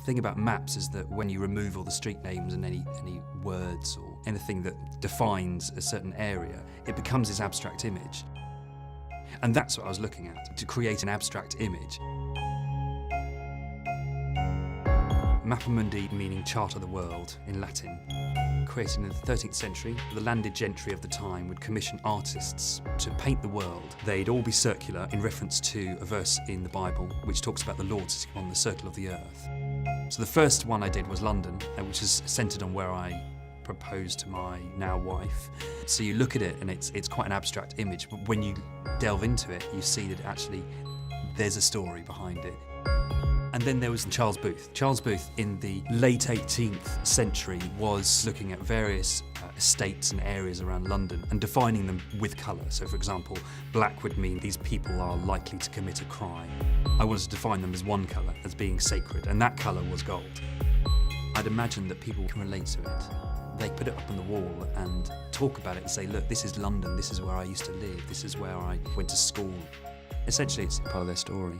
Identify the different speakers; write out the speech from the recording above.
Speaker 1: thing about maps is that when you remove all the street names and any words or anything that defines a certain area, it becomes this abstract image. And that's what I was looking at, to create an abstract image. Mappa Mundi meaning chart of the world in Latin. Created in the 13th century, the landed gentry of the time would commission artists to paint the world. They'd all be circular in reference to a verse in the Bible which talks about the Lord sitting on the circle of the earth. So the first one I did was London, which is centred on where I proposed to my now wife. So you look at it and it's quite an abstract image, but when you delve into it, you see that actually there's a story behind it. And then there was Charles Booth. Charles Booth in the late 18th century was looking at various estates and areas around London and defining them with colour. So for example, black would mean these people are likely to commit a crime. I wanted to define them as one colour, as being sacred, and that colour was gold. I'd imagine that people can relate to it. They put it up on the wall and talk about it and say, look, this is London, this is where I used to live, this is where I went to school. Essentially, it's part of their story.